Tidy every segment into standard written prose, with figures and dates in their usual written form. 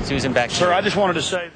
Susan, back to you. Sir, I just wanted to say that.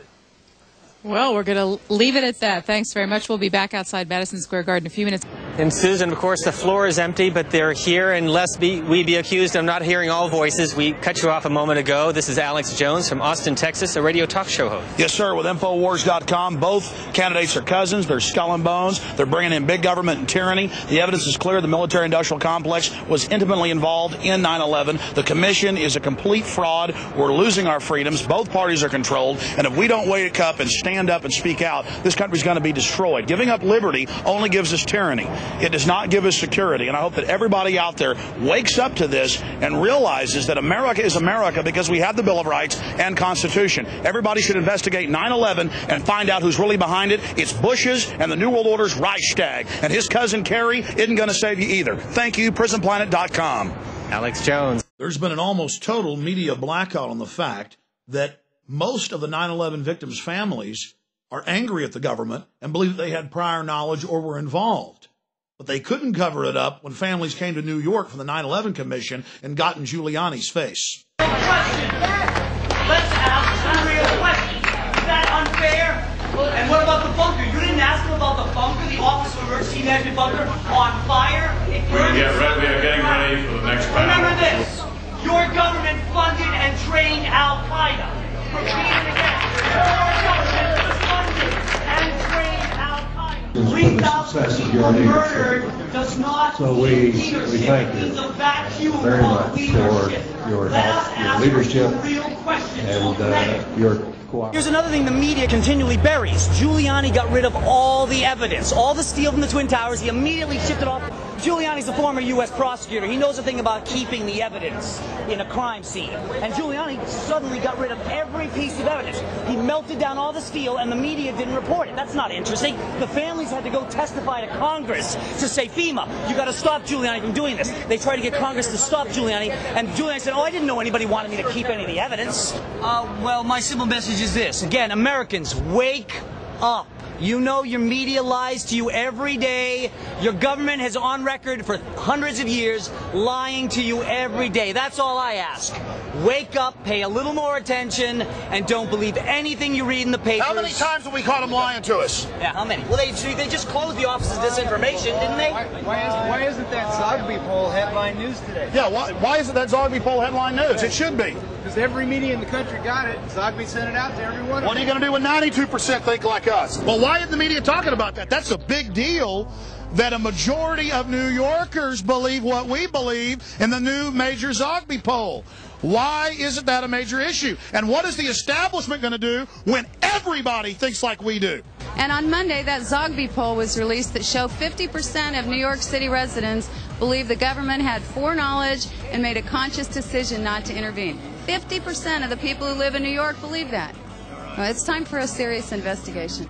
Well, we're going to leave it at that. Thanks very much. We'll be back outside Madison Square Garden in a few minutes. And Susan, of course, the floor is empty, but they're here, and lest we be accused of not hearing all voices, we cut you off a moment ago. This is Alex Jones from Austin, Texas, a radio talk show host. Yes, sir, with Infowars.com. Both candidates are cousins. They're skull and bones. They're bringing in big government and tyranny. The evidence is clear. The military-industrial complex was intimately involved in 9/11. The commission is a complete fraud. We're losing our freedoms. Both parties are controlled, and if we don't wake up and stand up and speak out, this country's going to be destroyed. Giving up liberty only gives us tyranny. It does not give us security, and I hope that everybody out there wakes up to this and realizes that America is America because we have the Bill of Rights and Constitution. Everybody should investigate 9/11 and find out who's really behind it. It's Bush's and the New World Order's Reichstag, and his cousin Kerry isn't going to save you either. Thank you, PrisonPlanet.com. Alex Jones. There's been an almost total media blackout on the fact that most of the 9/11 victims' families are angry at the government and believe that they had prior knowledge or were involved. But they couldn't cover it up when families came to New York from the 9/11 Commission and got in Giuliani's face. Question. Let's ask some real questions. Is that unfair? And what about the bunker? You didn't ask them about the bunker, the Office of Emergency Management bunker on fire? We are getting ready for the next round. Remember this. Your government funded and trained Al-Qaeda. Repeat it again. Your government funded and trained Al-Qaeda. 3,000 people murdered does not mean leadership. We thank you It's a vacuum very of much leadership. for your Let help, us your ask leadership, some real questions. and your cooperation. Here's another thing the media continually buries. Giuliani got rid of all the evidence, all the steel from the Twin Towers. He immediately shipped it off. Giuliani's a former U.S. prosecutor. He knows a thing about keeping the evidence in a crime scene. And Giuliani suddenly got rid of every piece of evidence. He melted down all the steel, and the media didn't report it. That's not interesting. The families had to go testify to Congress to say, FEMA, you got to stop Giuliani from doing this. They tried to get Congress to stop Giuliani, and Giuliani said, I didn't know anybody wanted me to keep any of the evidence. Well, my simple message is this. Again, Americans, wake up. You know your media lies to you every day. Your government has on record for hundreds of years lying to you every day. That's all I ask. Wake up, pay a little more attention, and don't believe anything you read in the papers. How many times have we caught them lying to us? Yeah, how many? Well, they just closed the Office of Disinformation, didn't they? Why isn't that Zogby poll headline news today? Yeah, why isn't that Zogby poll headline news? It should be. Because every media in the country got it. Zogby sent it out to everyone. What are you going to do when 92% think like us? Well, why isn't the media talking about that? That's a big deal that a majority of New Yorkers believe what we believe in the new major Zogby poll. Why isn't that a major issue? And what is the establishment going to do when everybody thinks like we do? And on Monday, that Zogby poll was released that showed 50% of New York City residents believe the government had foreknowledge and made a conscious decision not to intervene. 50% of the people who live in New York believe that. Well, it's time for a serious investigation.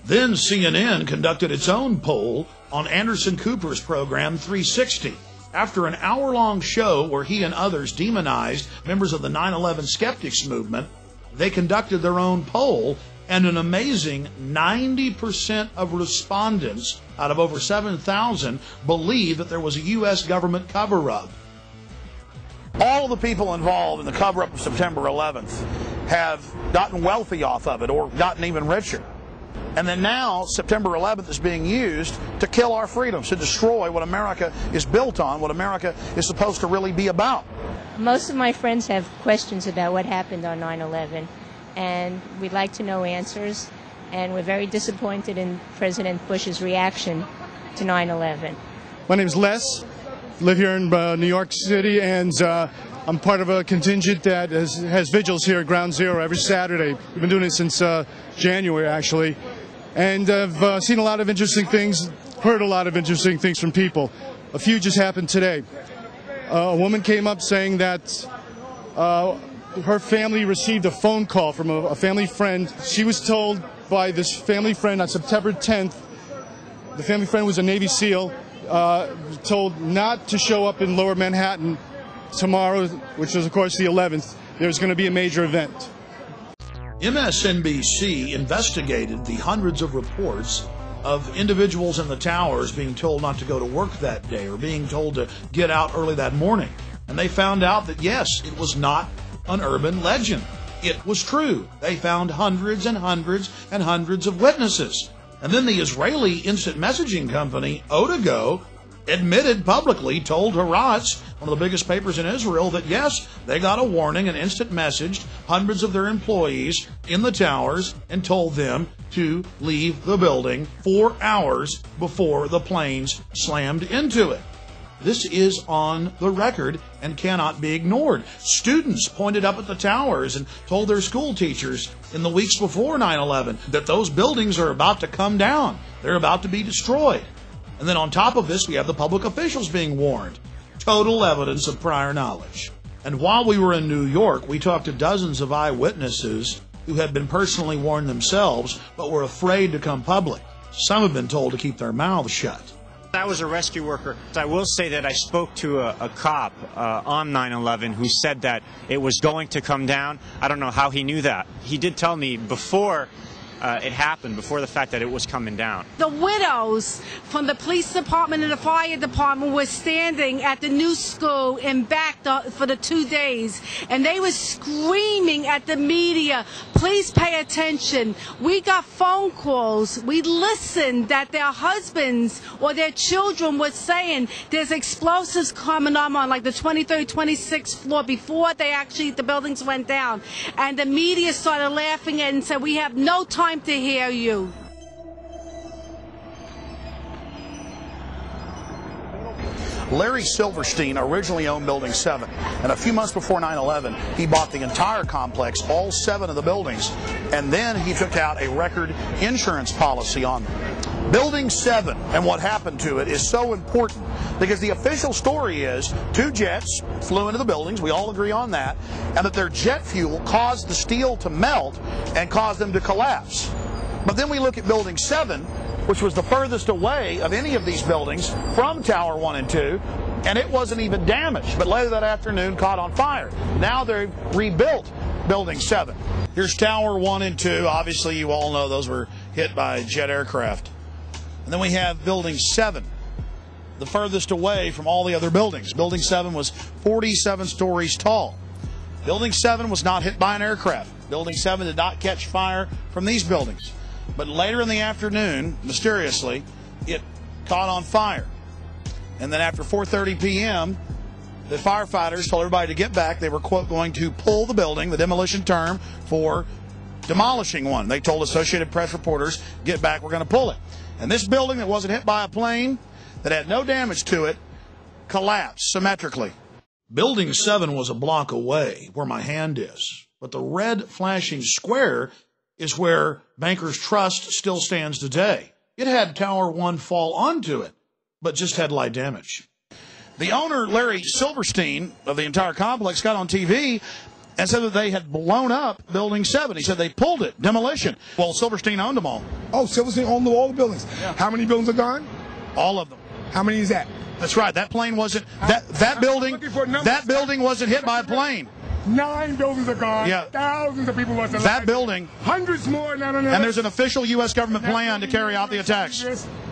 Then CNN conducted its own poll on Anderson Cooper's program 360. After an hour-long show where he and others demonized members of the 9/11 skeptics movement, they conducted their own poll, and an amazing 90% of respondents out of over 7,000 believe that there was a U.S. government cover-up. All of the people involved in the cover-up of September 11th have gotten wealthy off of it or gotten even richer. And then now, September 11th is being used to kill our freedoms, to destroy what America is built on, what America is supposed to really be about. Most of my friends have questions about what happened on 9/11, and we'd like to know answers, and we're very disappointed in President Bush's reaction to 9/11. My name's Les, live here in New York City, and I'm part of a contingent that has vigils here at Ground Zero every Saturday. We've been doing it since January, actually. And I've seen a lot of interesting things, heard a lot of interesting things from people. A few just happened today. A woman came up saying that her family received a phone call from a family friend. She was told by this family friend on September 10th, the family friend was a Navy SEAL, told not to show up in Lower Manhattan tomorrow, which is, of course, the 11th. There's going to be a major event. MSNBC investigated the hundreds of reports of individuals in the towers being told not to go to work that day or being told to get out early that morning. And they found out that, yes, it was not an urban legend. It was true. They found hundreds and hundreds and hundreds of witnesses. And then the Israeli instant messaging company, Otago, admitted publicly, told Haaretz, one of the biggest papers in Israel, that yes, they got a warning and instant messaged hundreds of their employees in the towers and told them to leave the building 4 hours before the planes slammed into it. This is on the record and cannot be ignored. Students pointed up at the towers and told their school teachers in the weeks before 9/11 that those buildings are about to come down. They're about to be destroyed. And then on top of this, we have the public officials being warned. Total evidence of prior knowledge. And while we were in New York, we talked to dozens of eyewitnesses who had been personally warned themselves, but were afraid to come public. Some have been told to keep their mouths shut. I was a rescue worker. I will say that I spoke to a cop on 9/11 who said that it was going to come down. I don't know how he knew that. He did tell me before it happened, before the fact that it was coming down. The widows from the police department and the fire department were standing at the new school in back for the 2 days, and they were screaming at the media, please pay attention. We got phone calls. We listened that their husbands or their children were saying there's explosives coming on like the 23rd, 26th floor before the buildings went down. And the media started laughing and said, we have no time to hear you. Larry Silverstein originally owned Building 7, and a few months before 9/11, he bought the entire complex, all 7 of the buildings, and then he took out a record insurance policy on them. Building 7 and what happened to it is so important because the official story is 2 jets flew into the buildings, we all agree on that, and that their jet fuel caused the steel to melt and caused them to collapse. But then we look at Building 7, which was the furthest away of any of these buildings from Tower 1 and 2, and it wasn't even damaged, but later that afternoon caught on fire. Now they've rebuilt Building 7. Here's Tower 1 and 2. Obviously, you all know those were hit by jet aircraft. And then we have Building 7, the furthest away from all the other buildings. Building 7 was 47 stories tall. Building 7 was not hit by an aircraft. Building 7 did not catch fire from these buildings. But later in the afternoon, mysteriously, it caught on fire. And then after 4:30 p.m., the firefighters told everybody to get back. They were, quote, going to pull the building, the demolition term for demolishing one. They told Associated Press reporters, get back, we're going to pull it. And this building that wasn't hit by a plane, that had no damage to it, collapsed symmetrically. Building 7 was a block away where my hand is. But the red flashing square is where Bankers Trust still stands today. It had Tower 1 fall onto it, but just had light damage. The owner, Larry Silverstein, of the entire complex, got on TV and said that they had blown up Building 7. He said they pulled it, demolition. Well, Silverstein owned them all. Oh, Silverstein owned all the buildings. Yeah. How many buildings are gone? All of them. How many is that? That's right. That plane wasn't, that building wasn't hit by a plane. 9 buildings are gone. Yeah. Thousands of people lost their lives. That building. Hundreds more. No. And there's an official U.S. government plan to carry out the attacks.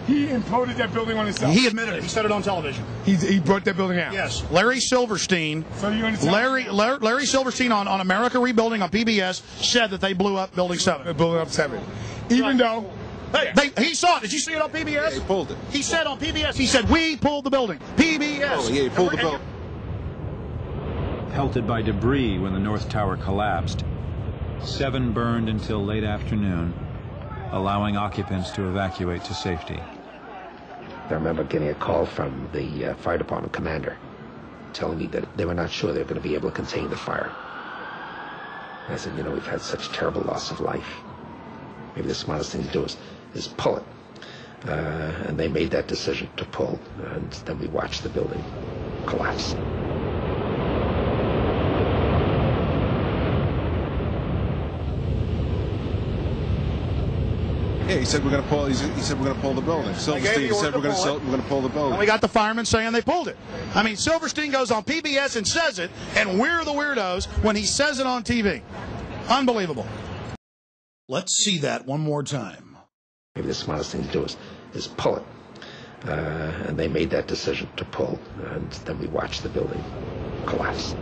He imploded that building on himself. He admitted it. He said it on television. He brought that building out. Yes. Larry Silverstein. So you understand? Larry Silverstein on America Rebuilding on PBS said that they blew up Building 7. They blew up 7. Even though. Hey, he saw it. Did you see it on PBS? Yeah, he pulled it. He said on PBS, he said, we pulled the building. PBS. Oh, yeah, he pulled the building. Pelted by debris when the North Tower collapsed. 7 burned until late afternoon, allowing occupants to evacuate to safety. I remember getting a call from the fire department commander telling me that they were not sure they were going to be able to contain the fire. And I said, you know, we've had such terrible loss of life. Maybe the smartest thing to do is pull it. And they made that decision to pull, and then we watched the building collapse. Yeah, he said we're going to pull. He said we're going to pull the building. Silverstein said we're going to pull the building. And we got the firemen saying they pulled it. I mean, Silverstein goes on PBS and says it, and we're the weirdos when he says it on TV. Unbelievable. Let's see that one more time. Maybe the smartest thing to do is pull it. And they made that decision to pull, and then we watched the building collapse.